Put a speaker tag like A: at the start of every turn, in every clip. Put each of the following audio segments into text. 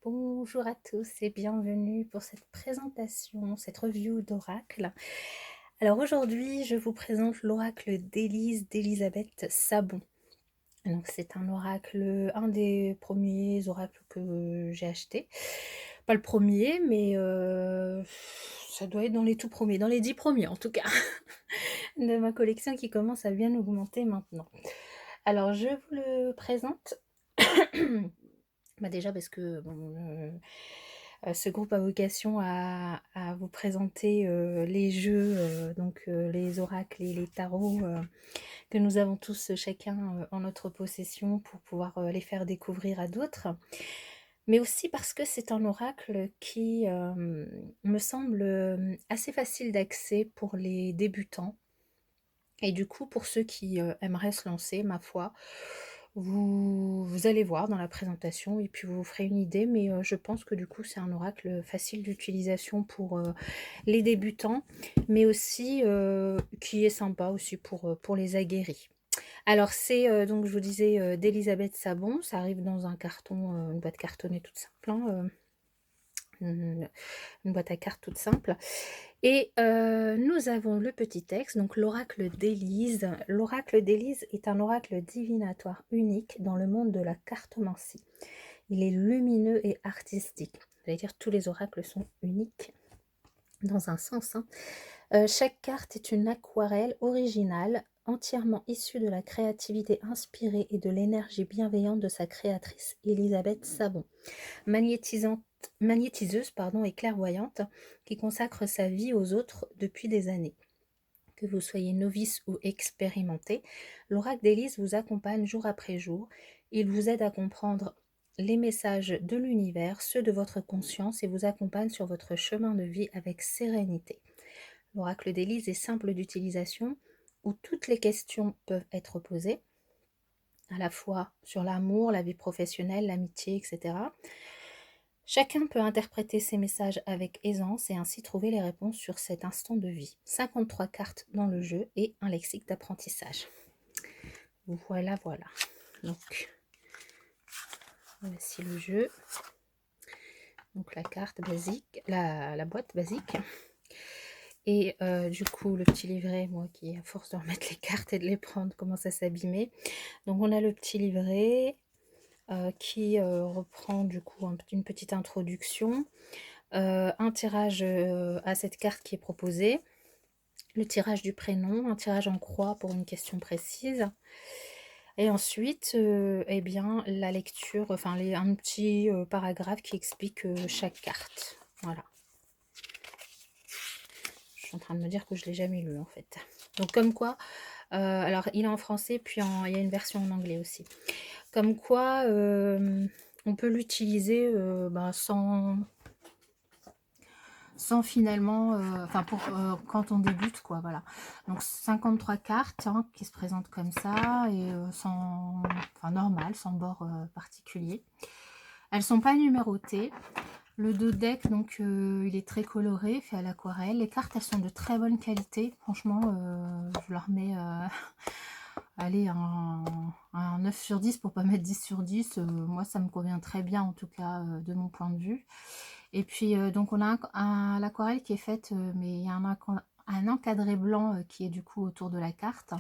A: Bonjour à tous et bienvenue pour cette présentation, cette review d'oracle. Alors aujourd'hui, je vous présente l'oracle d'Élise d'Elisabeth Sabon. Donc c'est un oracle, un des premiers oracles que j'ai acheté. Pas le premier, mais ça doit être dans les tout premiers, dans les 10 premiers en tout cas, de ma collection qui commence à bien augmenter maintenant. Alors je vous le présente. Déjà parce que ce groupe a vocation à vous présenter les jeux, donc les oracles et les tarots que nous avons tous chacun en notre possession pour pouvoir les faire découvrir à d'autres. Mais aussi parce que c'est un oracle qui me semble assez facile d'accès pour les débutants. Et du coup, pour ceux qui aimeraient se lancer, ma foi, vous allez voir dans la présentation et puis vous vous ferez une idée, mais je pense que du coup c'est un oracle facile d'utilisation pour les débutants, mais aussi qui est sympa aussi pour les aguerris. Alors c'est donc je vous disais d'Elisabeth Sabon, ça arrive dans un carton, une boîte cartonnée toute simple, hein, une boîte à cartes toute simple. Et nous avons le petit texte, donc l'oracle d'Élise. L'oracle d'Élise est un oracle divinatoire unique dans le monde de la cartomancie. Il est lumineux et artistique. Ça veut dire tous les oracles sont uniques dans un sens. Chaque carte est une aquarelle originale, entièrement issue de la créativité inspirée et de l'énergie bienveillante de sa créatrice, Elisabeth Sabon, magnétiseuse et clairvoyante, qui consacre sa vie aux autres depuis des années. Que vous soyez novice ou expérimenté, l'oracle d'Élise vous accompagne jour après jour. Il vous aide à comprendre les messages de l'univers, ceux de votre conscience, et vous accompagne sur votre chemin de vie avec sérénité. L'oracle d'Élise est simple d'utilisation, où toutes les questions peuvent être posées, à la fois sur l'amour, la vie professionnelle, l'amitié, etc. Chacun peut interpréter ces messages avec aisance et ainsi trouver les réponses sur cet instant de vie. 53 cartes dans le jeu et un lexique d'apprentissage. Voilà. Donc, voici le jeu. Donc la carte basique, la boîte basique. Et du coup, le petit livret, moi qui, à force de remettre les cartes et de les prendre, commence à s'abîmer. Donc on a le petit livret qui reprend du coup une petite introduction. Un tirage à cette carte qui est proposé, le tirage du prénom, un tirage en croix pour une question précise, et ensuite eh bien la lecture, un petit paragraphe qui explique chaque carte. Voilà. Je suis en train de me dire que je ne l'ai jamais lu en fait. Donc comme quoi, alors il est en français, puis il y a une version en anglais aussi. Comme quoi, on peut l'utiliser sans finalement, pour quand on débute, quoi, voilà. Donc 53 cartes qui se présentent comme ça, et normal, sans bord particulier. Elles sont pas numérotées. Le dos deck, donc il est très coloré, fait à l'aquarelle. Les cartes, elles sont de très bonne qualité. Franchement, je leur mets allez, un 9 sur 10 pour pas mettre 10 sur 10. Moi, ça me convient très bien, en tout cas, de mon point de vue. Et puis, donc, on a l'aquarelle qui est faite, mais il y a un encadré blanc qui est du coup autour de la carte.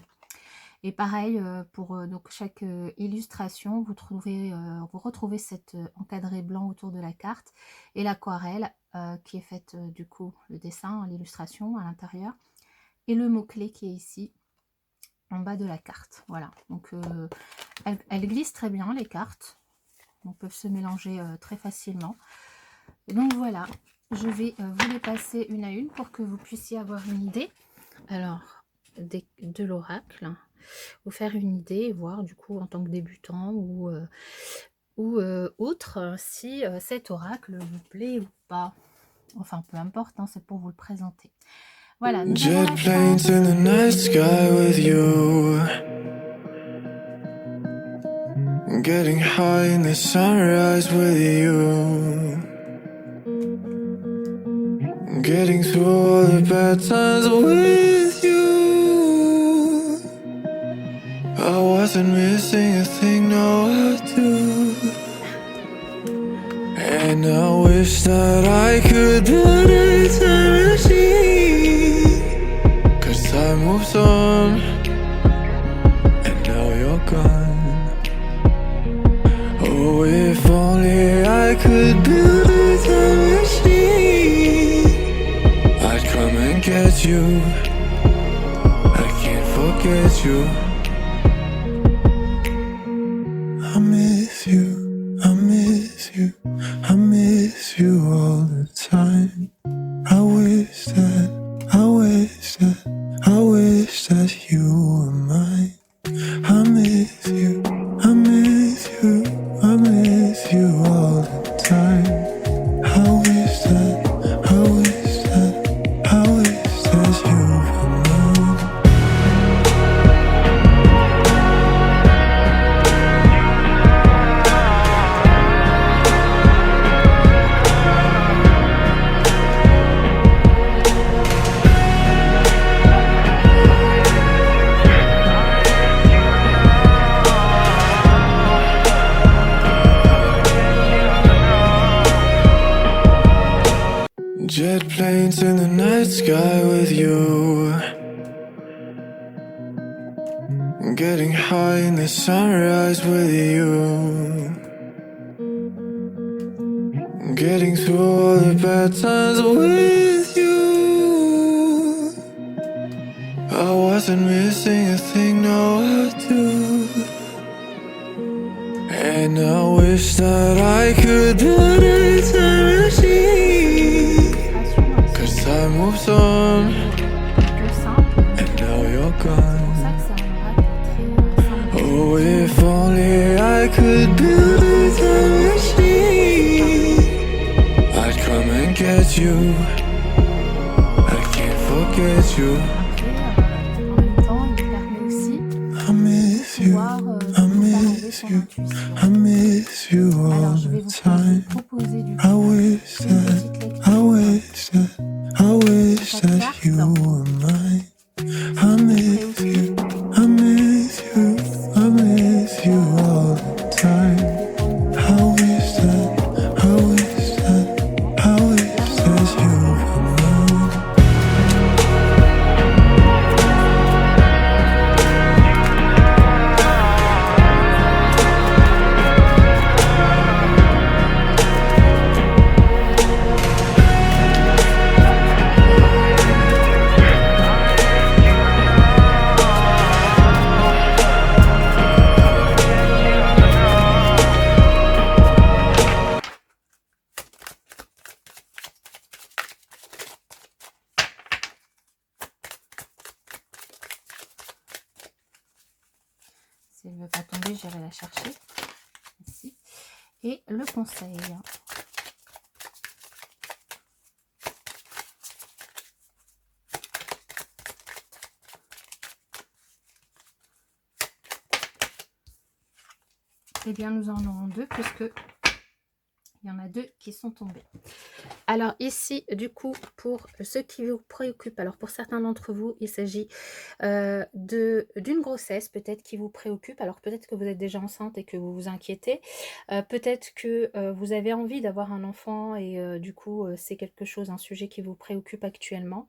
A: Et pareil, pour donc chaque illustration, vous retrouvez cet encadré blanc autour de la carte et l'aquarelle qui est faite du coup, le dessin, l'illustration à l'intérieur, et le mot-clé qui est ici en bas de la carte. Voilà, donc elles glissent très bien, les cartes, donc peuvent se mélanger très facilement. Et donc voilà, je vais vous les passer une à une pour que vous puissiez avoir une idée. Alors, de l'oracle, vous faire une idée et voir du coup en tant que débutant ou autre si cet oracle vous plaît ou pas. Enfin, peu importe, hein, c'est pour vous le présenter. Voilà, nous avons la
B: Jet planes in the night sky with you, getting high in the sunrise with you, getting through all the bad times with you. I wasn't missing a thing, no I do. And I wish that I could build a time machine, 'cause time moves on, and now you're gone. Oh, if only I could build a time machine, I'd come and get you. I can't forget you. I miss you, I miss you, I miss you all the time. I wish that, I wish that, I wish that you were mine. I miss you, I miss you, I miss you all the time. I wish that, I wish that, I wish that you were mine. Jet planes in the night sky with you, getting high in the sunrise with you, getting through all the bad times with you. I wasn't missing a thing, no I do. And I wish that I could build a time machine, 'cause time moves on, and now you're gone. Oh, if only I could build a time machine, I'd come and get you. I can't forget you. I miss you, I miss you, I miss you all the time. I wish that, I wish that, I wish that you were mine. I miss you, I miss you, I miss you all the time. I wish that, I wish that, I wish that you were mine.
A: Si elle ne veut pas tomber, j'irai la chercher ici. Et le conseil. Eh bien, nous en aurons deux puisque il y en a deux qui sont tombés. Alors ici, du coup, pour ce qui vous préoccupe, alors pour certains d'entre vous, il s'agit d'une grossesse peut-être qui vous préoccupe. Alors peut-être que vous êtes déjà enceinte et que vous vous inquiétez. Peut-être que vous avez envie d'avoir un enfant et du coup, c'est quelque chose, un sujet qui vous préoccupe actuellement.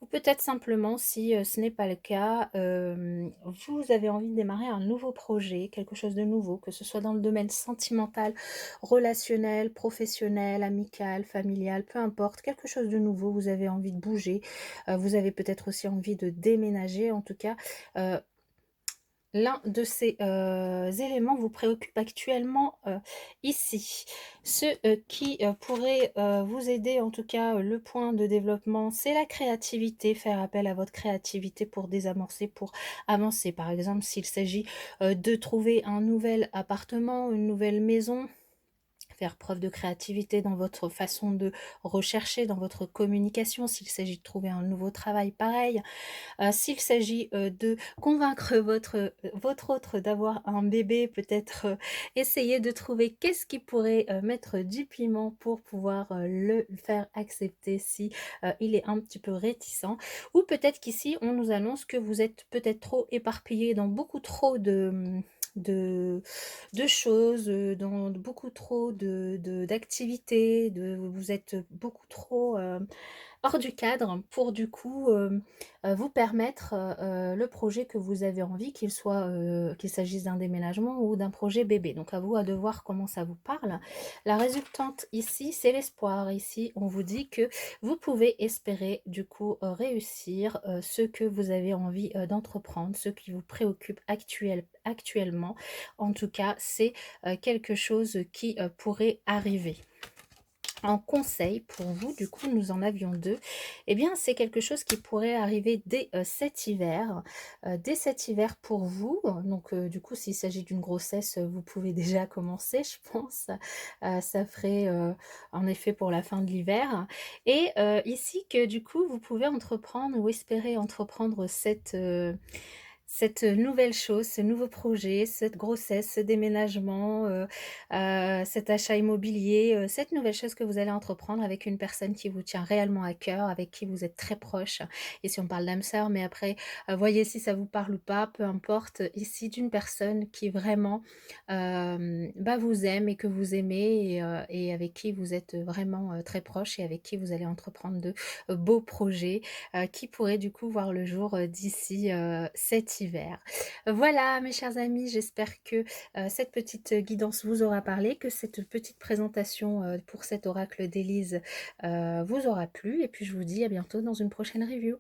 A: Ou peut-être simplement, si ce n'est pas le cas, vous avez envie de démarrer un nouveau projet, quelque chose de nouveau, que ce soit dans le domaine sentimental, relationnel, professionnel, amical, familial, peu importe, quelque chose de nouveau, vous avez envie de bouger, vous avez peut-être aussi envie de déménager, en tout cas, l'un de ces éléments vous préoccupe actuellement ici. Ce qui pourrait vous aider, en tout cas, le point de développement, c'est la créativité, faire appel à votre créativité pour désamorcer, pour avancer. Par exemple, s'il s'agit de trouver un nouvel appartement, une nouvelle maison, faire preuve de créativité dans votre façon de rechercher, dans votre communication, s'il s'agit de trouver un nouveau travail, pareil. S'il s'agit de convaincre votre autre d'avoir un bébé, peut-être essayer de trouver qu'est-ce qui pourrait mettre du piment pour pouvoir le faire accepter si il est un petit peu réticent. Ou peut-être qu'ici, on nous annonce que vous êtes peut-être trop éparpillé dans beaucoup trop de choses, dans beaucoup trop d'activités, vous êtes beaucoup trop, hors du cadre pour du coup, vous permettre, le projet que vous avez envie, qu'il s'agisse d'un déménagement ou d'un projet bébé. Donc à vous de voir comment ça vous parle. La résultante ici, c'est l'espoir. Ici, on vous dit que vous pouvez espérer du coup, réussir, ce que vous avez envie, d'entreprendre, ce qui vous préoccupe actuellement. En tout cas, c'est, quelque chose qui, pourrait arriver. En conseil pour vous, du coup, nous en avions 2. Eh bien, c'est quelque chose qui pourrait arriver dès, dès cet hiver pour vous. Donc, du coup, s'il s'agit d'une grossesse, vous pouvez déjà commencer, je pense. Ça ferait, en effet pour la fin de l'hiver et ici que du coup, vous pouvez entreprendre ou espérer entreprendre cette nouvelle chose, ce nouveau projet, cette grossesse, ce déménagement, cet achat immobilier, cette nouvelle chose que vous allez entreprendre avec une personne qui vous tient réellement à cœur, avec qui vous êtes très proche. Et si on parle d'âme sœur, mais après, voyez si ça vous parle ou pas, peu importe. Ici, d'une personne qui vraiment, bah, vous aime et que vous aimez et avec qui vous êtes vraiment, très proche et avec qui vous allez entreprendre de beaux projets, qui pourraient du coup voir le jour, d'ici, cet hiver. Voilà mes chers amis, j'espère que, cette petite guidance vous aura parlé, que cette petite présentation, pour cet oracle d'Élise, vous aura plu et puis je vous dis à bientôt dans une prochaine review.